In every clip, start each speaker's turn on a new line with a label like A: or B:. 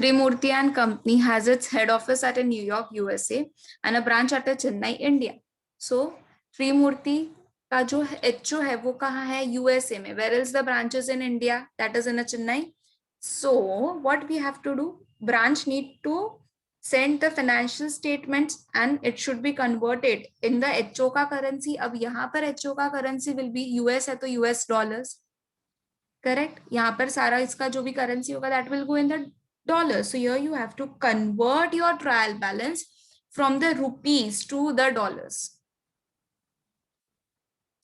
A: Trimurti and Company has its head office at New York, USA, and a branch at Chennai, India. So Trimurti का जो HO है वो कहाँ है? USA में. Where is the branches in India? That is in a Chennai. So what we have to do? Branch need to send the financial statements and it should be converted in the HO का currency. अब यहाँ पर HO का currency will be US है तो US dollars. Correct? यहाँ पर सारा इसका जो भी currency होगा that will go in the dollars. So here you have to convert your trial balance from the rupees to the dollars.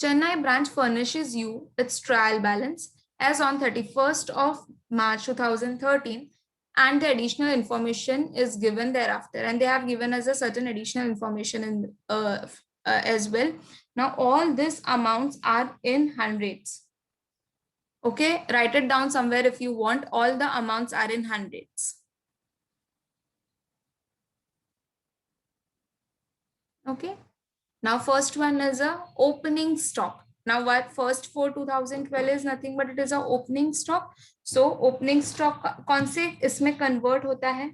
A: Chennai branch furnishes you its trial balance as on 31st of March 2013 and the additional information is given thereafter, and they have given us a certain additional information in as well. Now all these amounts are in hundreds. Okay, write it down somewhere if you want. All the amounts are in hundreds. Okay, now first one is a opening stock. Now what first for 2012 is nothing but it is a opening stock. So opening stock कौन से इसमें convert होता है?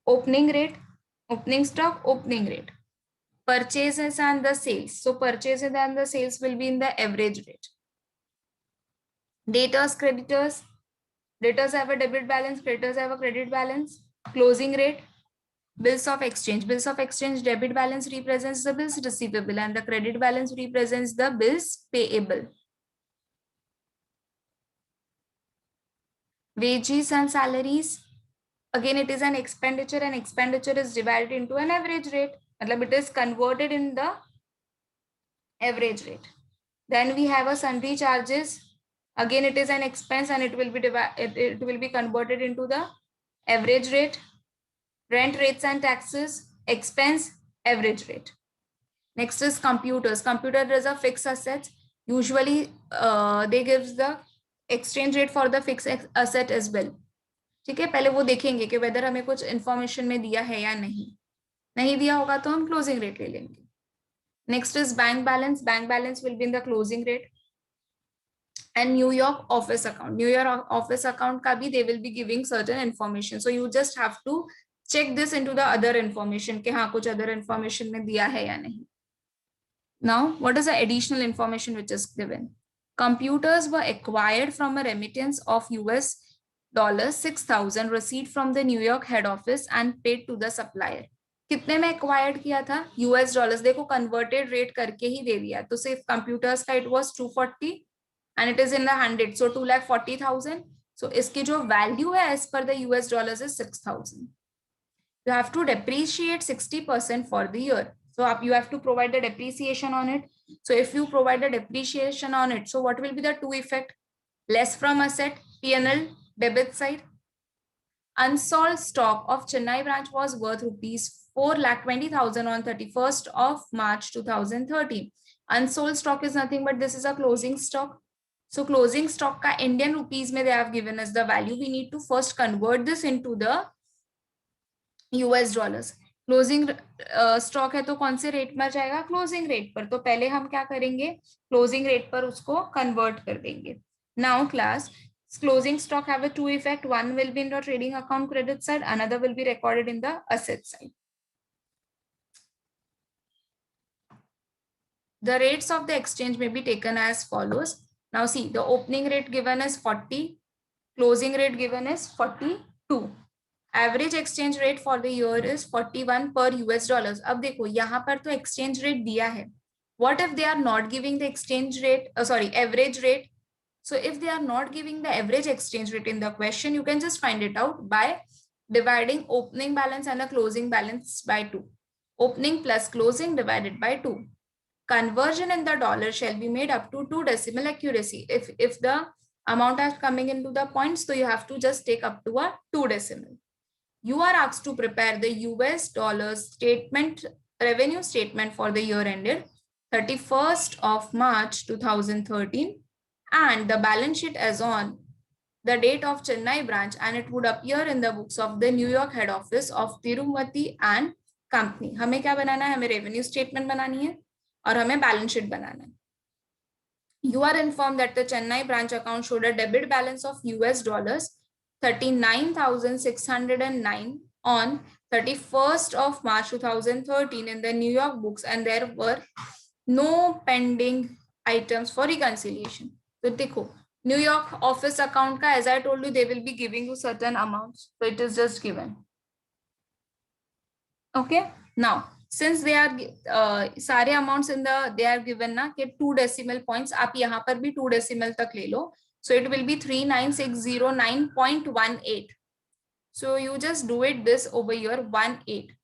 A: Opening rate, opening stock, opening rate. Purchases and the sales. So purchases and the sales will be in the average rate. Debtors, creditors. Debtors have a debit balance, creditors have a credit balance. Closing rate. Bills of exchange. Bills of exchange debit balance represents the bills receivable and the credit balance represents the bills payable. Wages and salaries. Again, it is an expenditure and expenditure is divided into an average rate. Matlab it is converted in the average rate. Then we have a sundry charges. Again, it is an expense and it will be converted into the average rate. Rent, rates and taxes, expense, average rate. Next is computers. Computer is a fixed asset. Usually they gives the exchange rate for the fixed asset as well. ठीक है, पहले वो देखेंगे कि whether हमें कुछ information में दिया है या नहीं दिया होगा तो हम closing rate ले लेंगे. Next is bank balance. Bank balance will be in the closing rate. And New York office account. New York office account का भी they will be giving certain information. So you just have to check this into the other information कि हाँ कुछ other information में दिया है या नहीं. Now, what is the additional information which is given? Computers were acquired from a remittance of US $6,000 received from the New York head office and paid to the supplier. कितने में acquired किया था? US dollars. देखो converted rate करके ही दे दिया. तो सिर्फ computers का it was 240 and it is in the 100. So 2,40,000. So इसकी जो value है as per the US dollars is 6,000. You have to depreciate 60% for the year. So you have to provide the depreciation on it. So if you provide the depreciation on it, so what will be the two effect? Less from asset, P&L, debit side. Unsold stock of Chennai branch was worth rupees 4,20,000 on 31st of March 2013. Unsold stock is nothing but this is a closing stock. So closing stock ka Indian rupees mein they have given us the value. We need to first convert this into the US dollars. Closing stock है तो कौन से rate में जाएगा? Closing rate पर. तो पहले हम क्या करेंगे? क्लोजिंग रेट पर उसको कन्वर्ट कर देंगे. Now class, closing stock have a two effect. One will be in the trading account credit side, another will be recorded in the asset side. The rates of the exchange may be taken as follows. Now see, the opening rate given is 40, closing rate given is 42. Average exchange rate for the year is 41 पर US dollars. अब देखो यहाँ पर तो exchange rate दिया है. What if they are not giving the exchange rate, sorry average rate. So if they are not giving the average exchange rate in the question, you can just find it out by dividing opening balance and the closing balance by 2. Opening plus closing divided by 2. Conversion in the dollar shall be made up to 2 decimal accuracy. If the amount are coming into the points, so you have to just take up to a 2 decimal. You are asked to prepare the US dollars statement, revenue statement for the year ended 31st of March 2013 and the balance sheet as on the date of Chennai branch, and it would appear in the books of the New York head office of Tirumati and Company. हमें क्या बनाना है? हमें revenue statement बनानी है और हमें balance sheet बनाना है. You are informed that the Chennai branch account showed a debit balance of US dollars 39,609 on 31st of March 2013 in the New York books, and there were no pending items for reconciliation. So देखो, New York office account का, as I told you, they will be giving you certain amounts. So it is just given. Okay. Now, since they are सारे amounts in the they are given ना कि 2 decimal points, आप यहाँ पर भी 2 decimal तक ले लो. So it will be 39609.18. So you just do it this over here 18.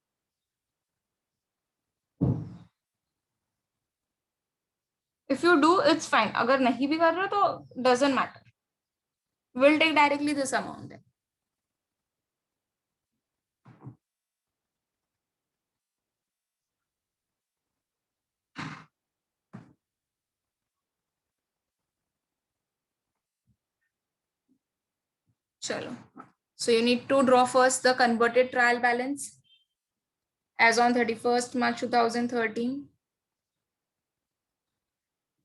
A: If you do, it's fine. अगर नहीं भी कर रहे हो तो doesn't matter. We'll take directly this amount. Chalo. So you need to draw first the converted trial balance as on 31st March 2013.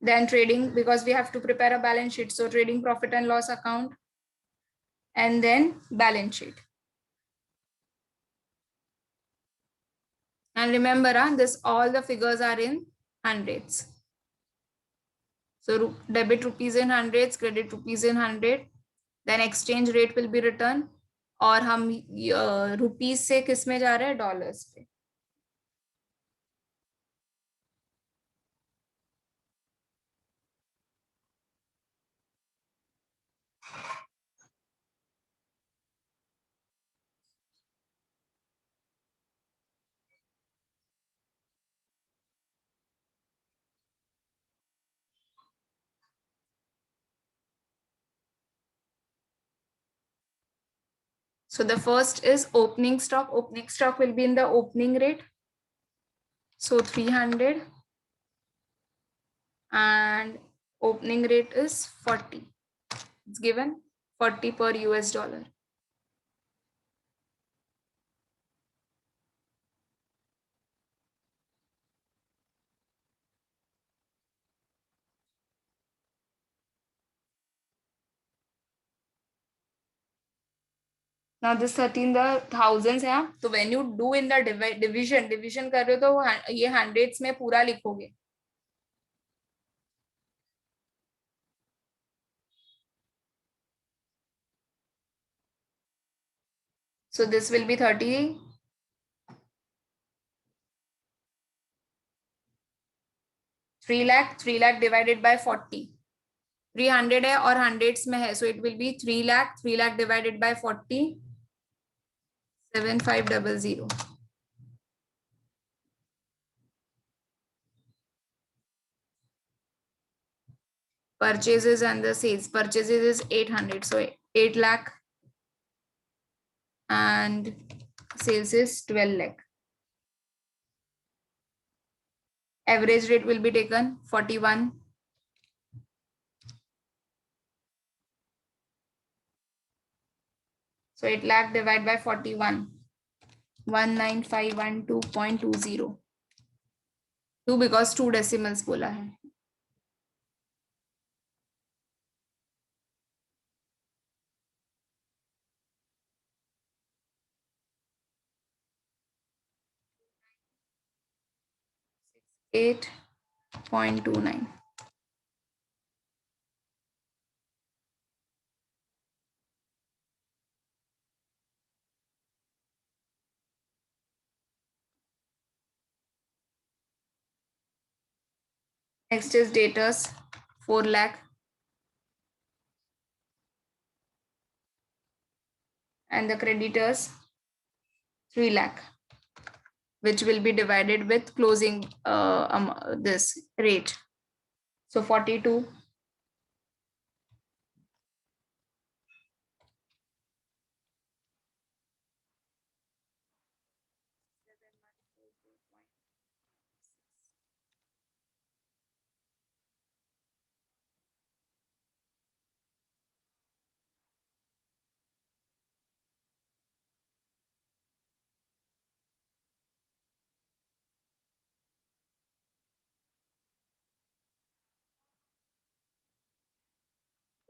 A: Then trading, because we have to prepare a balance sheet. So trading profit and loss account, and then balance sheet. And remember, this all the figures are in hundreds. So debit rupees in hundreds, credit rupees in 100. Then exchange rate will be written. और हम rupees से किस में जा रहे हैं, dollars पे. So the first is opening stock. Opening stock will be in the opening rate. So 300 and opening rate is 40. It's given 40 per US dollar. Now this 13 the thousands है. तो when you do in the division कर रहे हो तो ये hundreds में पूरा लिखोगे. So this will be 30. 3 lakh divided by 40. 300 है और hundreds में है. So it will be 3 lakh divided by 40. 7500. Purchases and the sales. Purchases is 800. So 8 lakh and sales is 12 lakh. Average rate will be taken 41. So 8 lakh divided by 41. 19512.20. 2 because 2 decimals बोला है. $8.29. Next is debtors 4 lakh and the creditors 3 lakh, which will be divided with closing this rate. So 42.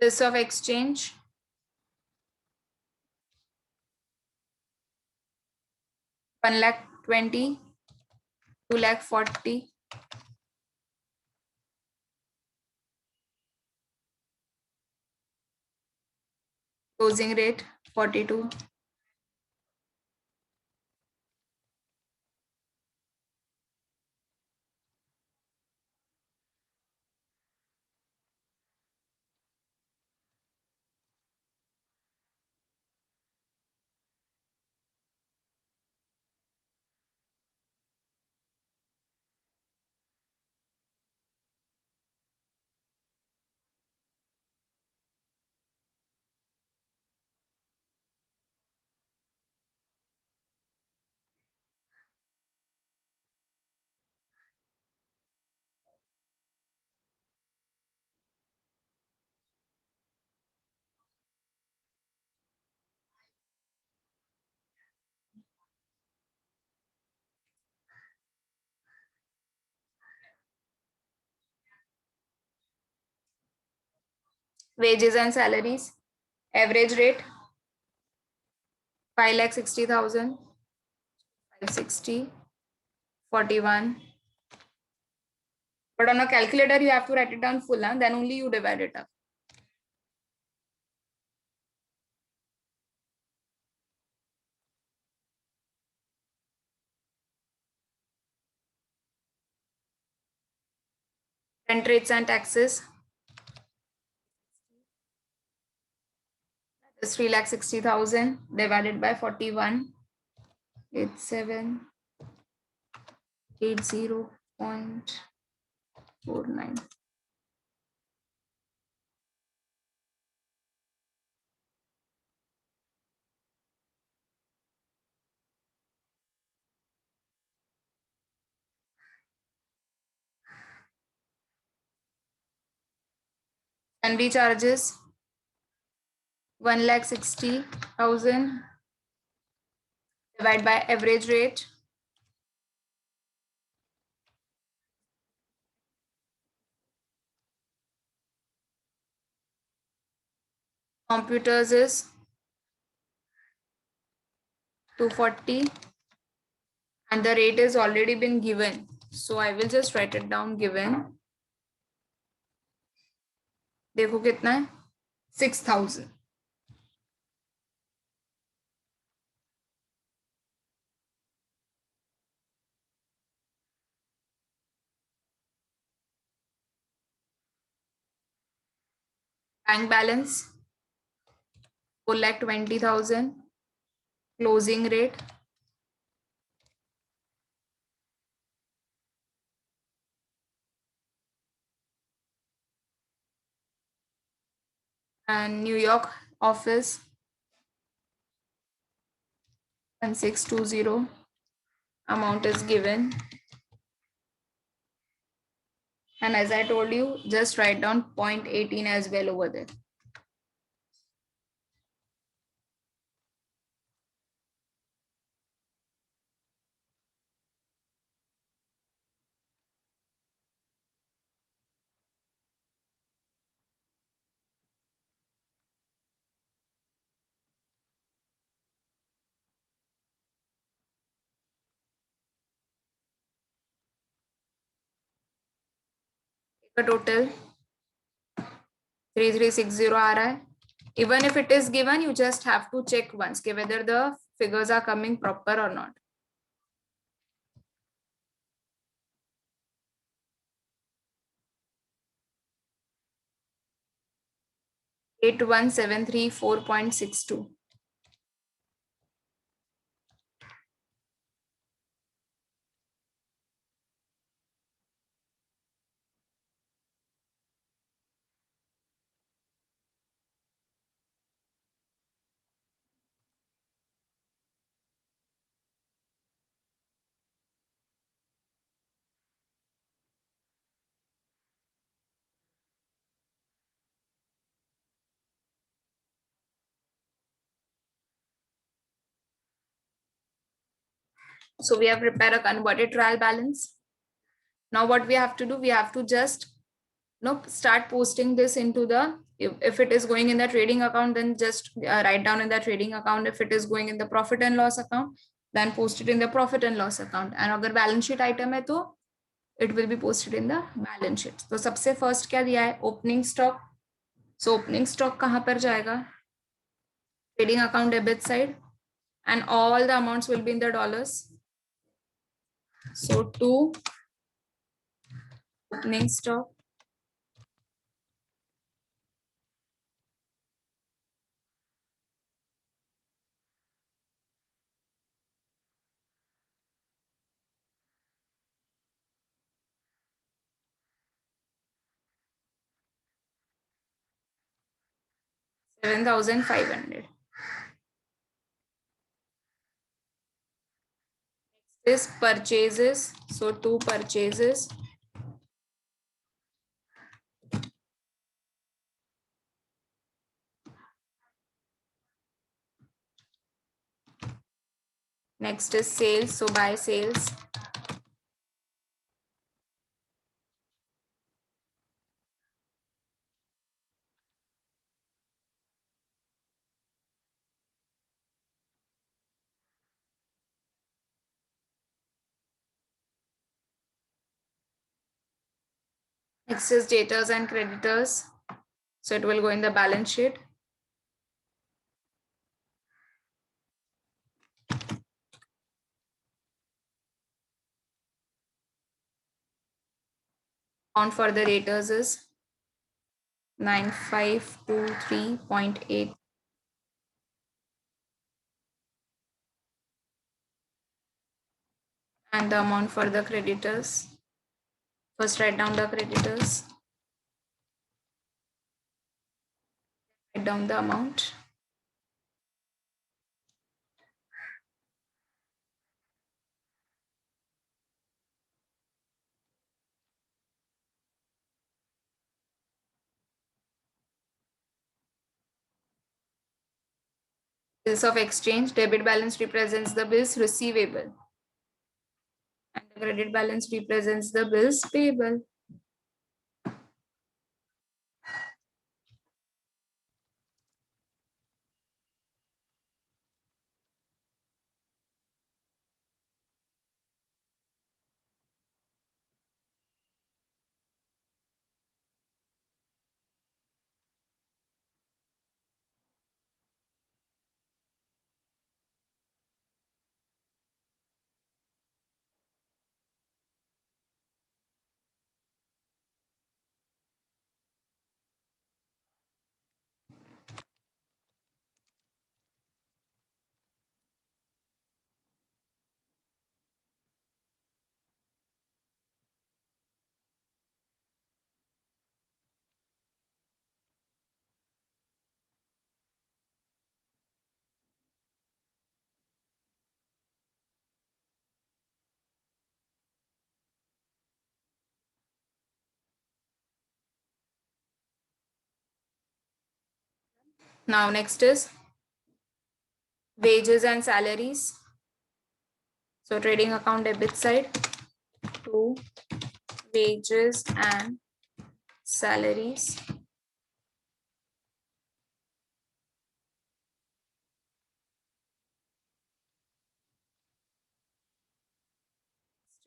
A: This of exchange 1,20,000, 2,40,000. Closing rate 42. Wages and salaries. Average rate 5,60,000, 560, 41. But on a calculator, you have to write it down full, and then only you divide it up. Rent rates and taxes. That is 3,60,000 divided by 41. 8780.49. Sundry charges 1,60,000 divided by average rate. Computers is 240 and the rate is already been given. So I will just write it down given. देखो कितना है 6,000. Bank balance 4,20,000. Closing rate and New York office 1620. Amount is given. And as I told you, just write down 0.18 as well over there. Total 3,360 आ रहा है. Even if it is given, you just have to check once whether the figures are coming proper or not. $81,734.62. So we have prepared a converted trial balance. Now what we have to do, we have to just start posting this into the, if it is going in the trading account, then just write down in the trading account. If it is going in the profit and loss account, then post it in the profit and loss account. And अगर balance sheet item है तो it will be posted in the balance sheet. तो सबसे first क्या दिया है, opening stock. So opening stock कहाँ पर जाएगा, trading account debit side, and all the amounts will be in the dollars. So to opening stock, $7,500. This purchases, so two purchases. Next is sales, so buy sales. Next is debtors and creditors, so it will go in the balance sheet. Amount for the debtors is 9523.8. And the amount for the creditors, first write down the creditors, write down the amount. Bills of exchange, debit balance represents the bills receivable and the credit balance represents the bills payable. Now next is wages and salaries. So trading account debit side, to wages and salaries.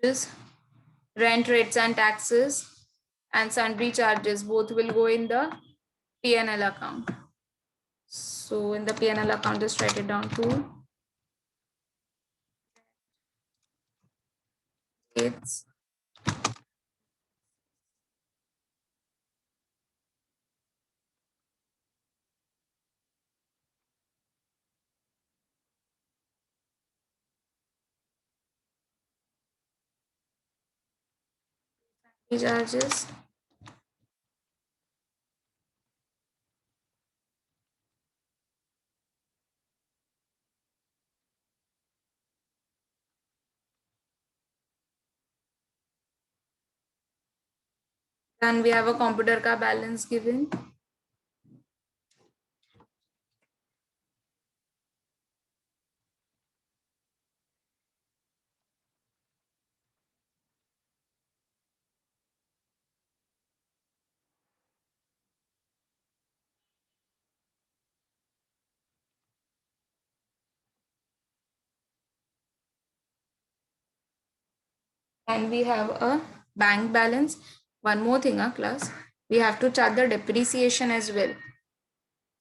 A: Is rent, rates and taxes and sundry charges, both will go in the P&L account. So in the P&L account, just write it down to rates, charges, then we have a computer ka balance given. And we have a bank balance. One more thing, class, we have to chart the depreciation as well.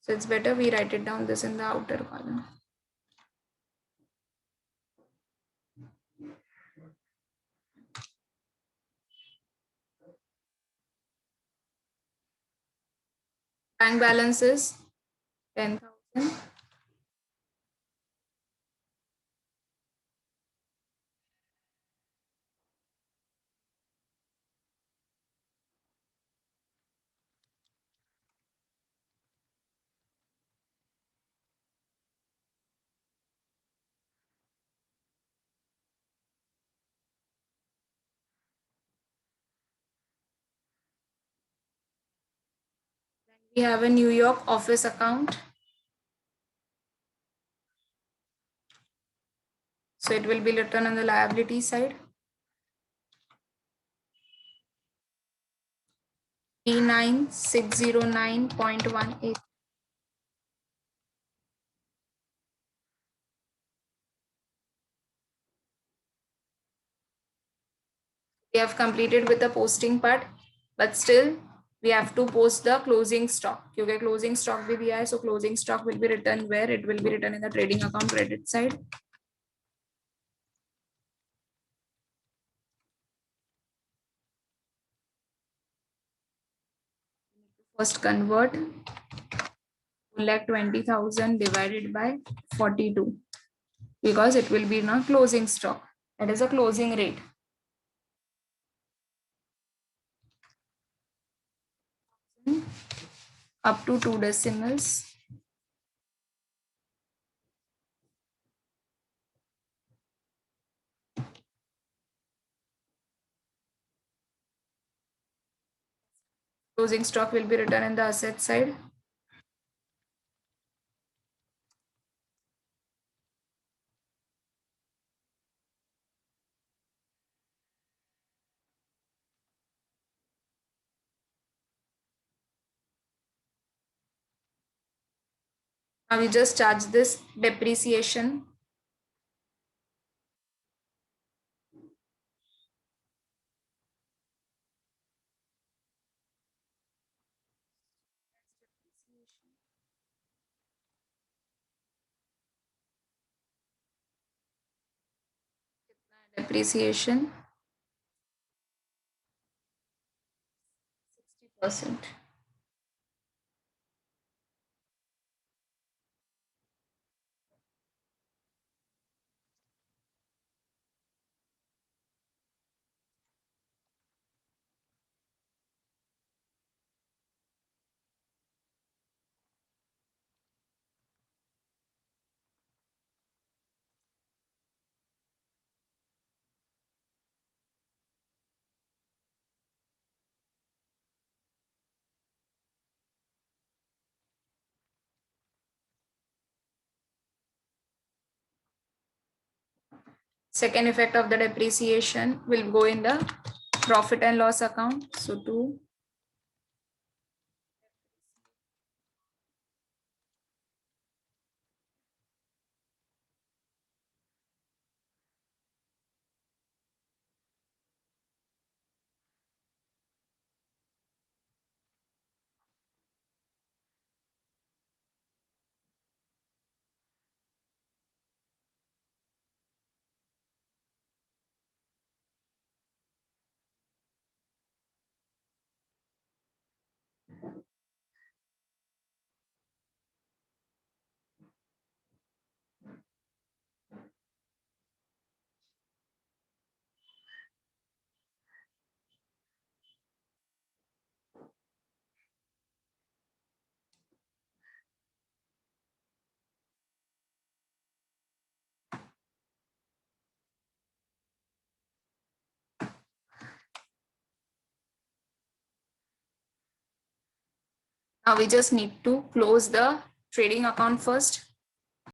A: So it's better we write it down this in the outer column. Bank balance is 10,000. We have a New York office account. So it will be written on the liability side. 39609.18. We have completed with the posting part, but still we have to post the closing stock. क्योंकि closing stock भी दिया है, so closing stock will be written where? It will be written in the trading account credit side. First convert 1,20,000 divided by 42 because it will be now closing stock. That is a closing rate. Up to 2 decimals. Closing stock will be written in the asset side. Now we just charge this depreciation. Depreciation 60%. Second effect of the depreciation will go in the profit and loss account. So to now we just need to close the trading account first.